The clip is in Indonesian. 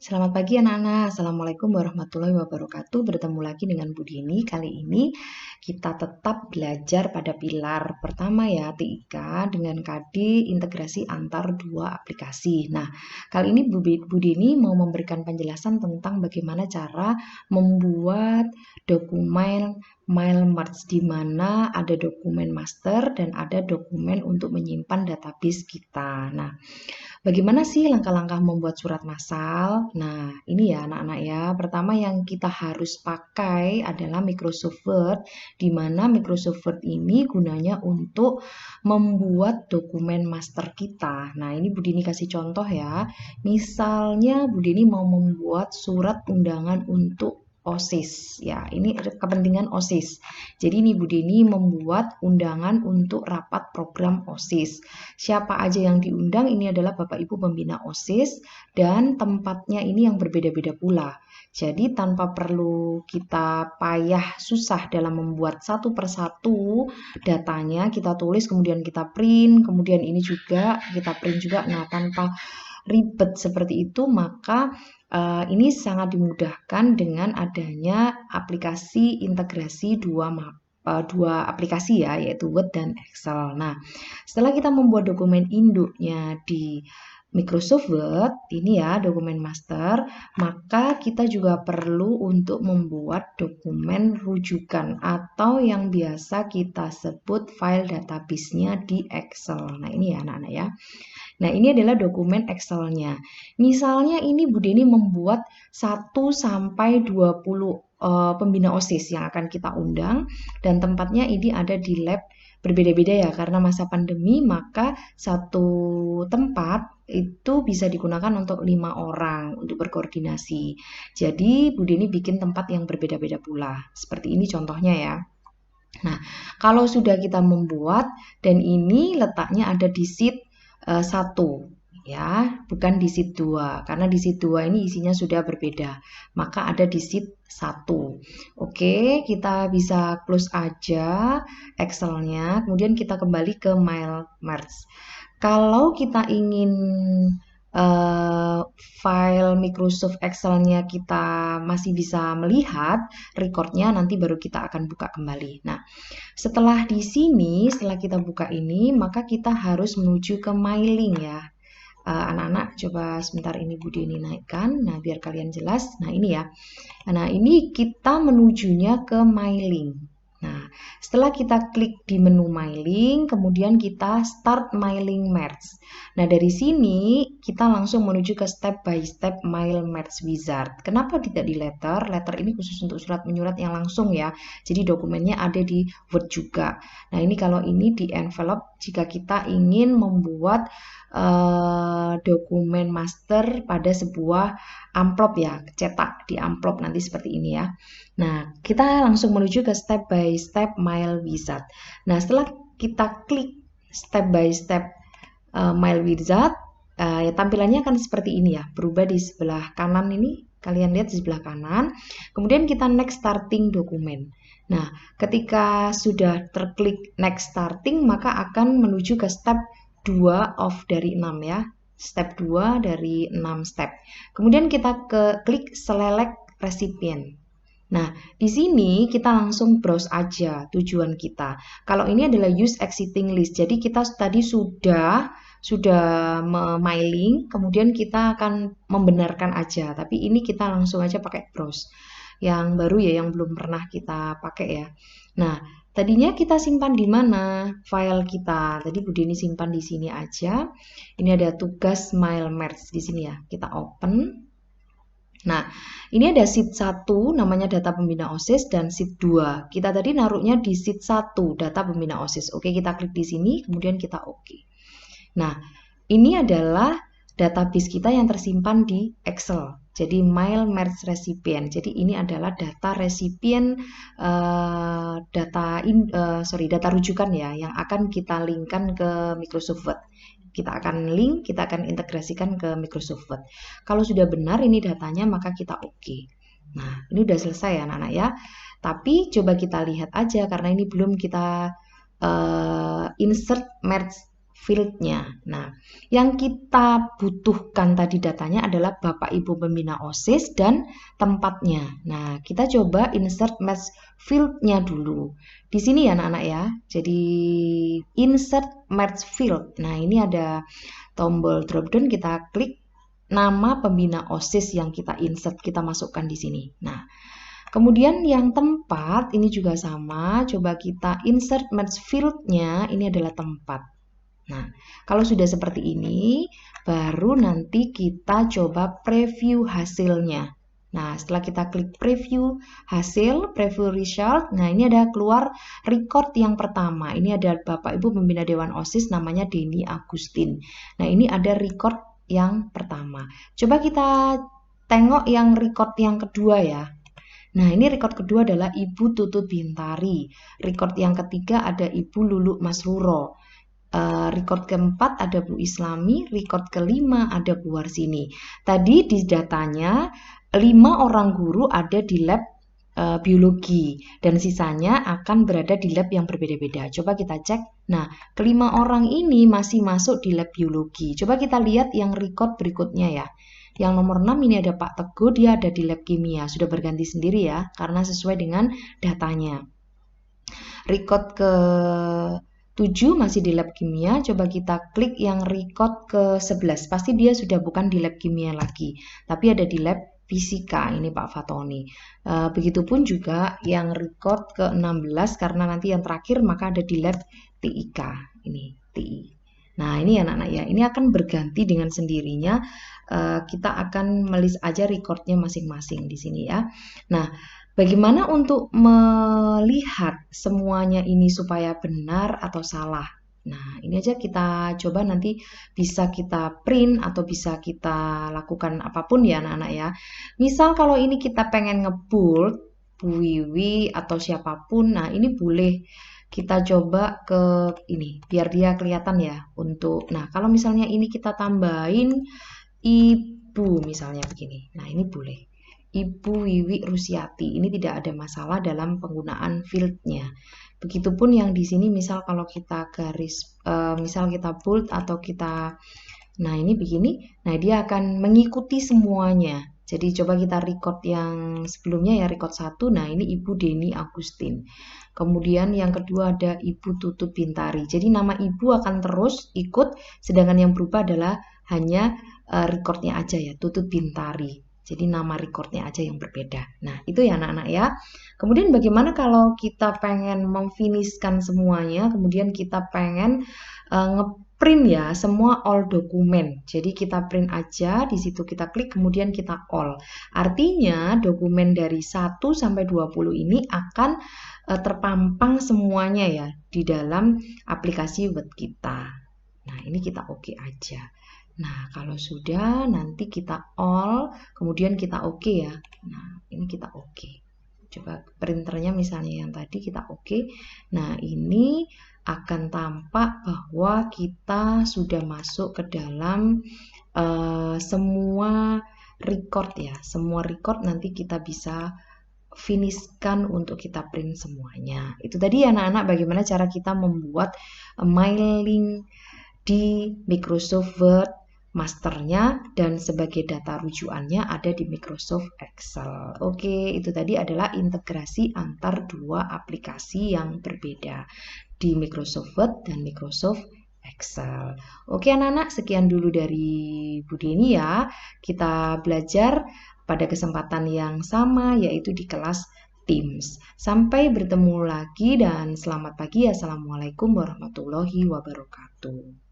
Selamat pagi anak-anak, Assalamualaikum warahmatullahi wabarakatuh. Bertemu lagi dengan Bu Dini. Kali ini kita tetap belajar pada pilar pertama ya, TIK dengan KD integrasi antar dua aplikasi. Nah, kali ini Bu Dini mau memberikan penjelasan tentang bagaimana cara membuat dokumen file merge, di mana ada dokumen master dan ada dokumen untuk menyimpan database kita. Nah, bagaimana sih langkah-langkah membuat surat massal? Nah, ini ya anak-anak ya. Pertama yang kita harus pakai adalah Microsoft Word, di mana Microsoft Word ini gunanya untuk membuat dokumen master kita. Nah, ini Bu Dini kasih contoh ya. Misalnya Bu Dini mau membuat surat undangan untuk OSIS. Ya, ini kepentingan OSIS. Jadi ini Bu Dini membuat undangan untuk rapat program OSIS. Siapa aja yang diundang ini adalah Bapak Ibu pembina OSIS dan tempatnya ini yang berbeda-beda pula. Jadi tanpa perlu kita payah susah dalam membuat satu persatu datanya, kita tulis kemudian kita print, kemudian ini juga kita print juga. Nah, tanpa ribet seperti itu maka ini sangat dimudahkan dengan adanya aplikasi integrasi dua aplikasi ya, yaitu Word dan Excel. Nah, setelah kita membuat dokumen induknya di Microsoft Word, ini ya dokumen master, maka kita juga perlu untuk membuat dokumen rujukan atau yang biasa kita sebut file database-nya di Excel. Nah, ini ya anak-anak ya. Nah, ini adalah dokumen Excel-nya. Misalnya ini Bu Deni membuat 1 sampai 20 pembina OSIS yang akan kita undang dan tempatnya ini ada di lab berbeda-beda ya, karena masa pandemi maka satu tempat itu bisa digunakan untuk 5 orang untuk berkoordinasi. Jadi Bu Deni bikin tempat yang berbeda-beda pula. Seperti ini contohnya ya. Nah, kalau sudah kita membuat dan ini letaknya ada di sheet 1 ya, bukan di sheet 2 karena di sheet 2 ini isinya sudah berbeda. Maka ada di sheet 1. Oke, kita bisa close aja Excel-nya, kemudian kita kembali ke file merge. Kalau kita ingin file Microsoft Excel-nya kita masih bisa melihat recordnya, nanti baru kita akan buka kembali. Nah, setelah di sini, setelah kita buka ini, maka kita harus menuju ke mailing ya. Anak-anak coba sebentar ini Bu Deni naikkan, nah biar kalian jelas. Nah ini ya, nah ini kita menujunya ke mailing. Nah, setelah kita klik di menu mailing, kemudian kita start mailing merge. Nah, dari sini kita langsung menuju ke step by step mail merge wizard. Kenapa tidak di letter? Letter ini khusus untuk surat menyurat yang langsung ya. Jadi dokumennya ada di Word juga. Nah, ini kalau ini di envelope jika kita ingin membuat dokumen master pada sebuah amplop ya, cetak di amplop nanti seperti ini ya. Nah, kita langsung menuju ke step by step mail wizard. Nah, setelah kita klik step by step mail wizard, ya, tampilannya akan seperti ini ya, berubah di sebelah kanan ini. Kalian lihat di sebelah kanan. Kemudian kita next starting dokumen. Nah, ketika sudah terklik next starting, maka akan menuju ke step 2 dari 6 ya. Step 2 dari 6 step. Kemudian kita klik select recipient. Nah, di sini kita langsung browse aja tujuan kita. Kalau ini adalah use exiting list. Jadi kita tadi sudah mailing, kemudian kita akan membenarkan aja. Tapi ini kita langsung aja pakai browse. Yang baru ya, yang belum pernah kita pakai ya. Nah, tadinya kita simpan di mana file kita? Tadi Bu Deni simpan di sini aja. Ini ada tugas mail merge di sini ya. Kita open. Nah, ini ada sheet 1 namanya data pembina OSIS dan sheet 2. Kita tadi naruhnya di sheet 1 data pembina OSIS. Oke, kita klik di sini kemudian kita oke. Nah, ini adalah database kita yang tersimpan di Excel. Jadi mail merge recipient. Jadi ini adalah data recipient data rujukan ya yang akan kita linkkan ke Microsoft Word. Kita akan link, kita akan integrasikan ke Microsoft Word. Kalau sudah benar ini datanya, maka kita oke. Nah, ini udah selesai ya anak-anak ya. Tapi coba kita lihat aja, karena ini belum kita insert merge field-nya. Nah, yang kita butuhkan tadi datanya adalah Bapak Ibu pembina OSIS dan tempatnya. Nah, kita coba insert match field-nya dulu. Di sini ya anak-anak ya. Jadi insert match field. Nah, ini ada tombol drop down, kita klik nama pembina OSIS yang kita insert, kita masukkan di sini. Nah, kemudian yang tempat ini juga sama, coba kita insert match field-nya, ini adalah tempat. Nah, kalau sudah seperti ini, baru nanti kita coba preview hasilnya. Nah, setelah kita klik preview hasil, preview result, nah ini ada keluar record yang pertama. Ini ada Bapak Ibu pembina Dewan OSIS namanya Denny Agustin. Nah, ini ada record yang pertama. Coba kita tengok yang record yang kedua ya. Nah, ini record kedua adalah Ibu Tutut Bintari. Record yang ketiga ada Ibu Lulu Masruro. Record keempat ada Bu Islami, record kelima ada Bu Warsini. Tadi di datanya 5 orang guru ada di lab biologi dan sisanya akan berada di lab yang berbeda-beda. Coba kita cek. Nah, kelima orang ini masih masuk di lab biologi. Coba kita lihat yang record berikutnya ya. Yang nomor 6 ini ada Pak Teguh, dia ada di lab kimia. Sudah berganti sendiri ya, karena sesuai dengan datanya. Record ke 7 masih di lab kimia, coba kita klik yang record ke-11. Pasti dia sudah bukan di lab kimia lagi, tapi ada di lab fisika, ini Pak Fatoni. Begitupun juga yang record ke-16, karena nanti yang terakhir maka ada di lab TIK, ini TI. Nah, ini anak-anak ya, ini akan berganti dengan sendirinya. Kita akan melis aja recordnya masing-masing di sini ya. Nah, bagaimana untuk melihat semuanya ini supaya benar atau salah? Nah, ini aja kita coba, nanti bisa kita print atau bisa kita lakukan apapun ya anak-anak ya. Misal kalau ini kita pengen nge-bold Bu Wiwi atau siapapun, nah ini boleh kita coba ke ini biar dia kelihatan ya untuk. Nah, kalau misalnya ini kita tambahin Ibu misalnya begini. Nah, ini boleh. Ibu Wiwi Rusiati, ini tidak ada masalah dalam penggunaan fieldnya. Begitupun yang di sini, misal kalau kita garis, misal kita bold atau kita, nah ini begini, nah dia akan mengikuti semuanya. Jadi coba kita record yang sebelumnya ya, record 1, nah ini Ibu Denny Agustin. Kemudian yang kedua ada Ibu Tutut Bintari. Jadi nama Ibu akan terus ikut, sedangkan yang berubah adalah hanya recordnya aja ya, Tutut Bintari. Jadi nama recordnya aja yang berbeda. Nah, itu ya anak-anak ya. Kemudian bagaimana kalau kita pengen memfinishkan semuanya, kemudian kita pengen ngeprint ya semua all dokumen. Jadi kita print aja, di situ kita klik, kemudian kita all. Artinya dokumen dari 1 sampai 20 ini akan terpampang semuanya ya di dalam aplikasi Word kita. Nah, ini kita oke aja. Nah, kalau sudah, nanti kita all, kemudian kita oke ya. Nah, ini kita oke. Coba printernya misalnya yang tadi kita oke. Nah, ini akan tampak bahwa kita sudah masuk ke dalam semua record ya. Semua record nanti kita bisa finishkan untuk kita print semuanya. Itu tadi ya anak-anak, bagaimana cara kita membuat mailing di Microsoft Word, masternya dan sebagai data rujukannya ada di Microsoft Excel. Oke, itu tadi adalah integrasi antar dua aplikasi yang berbeda di Microsoft Word dan Microsoft Excel. Oke anak-anak, sekian dulu dari Bu Deni ya. Kita belajar pada kesempatan yang sama, yaitu di kelas Teams. Sampai bertemu lagi dan selamat pagi. Assalamualaikum warahmatullahi wabarakatuh.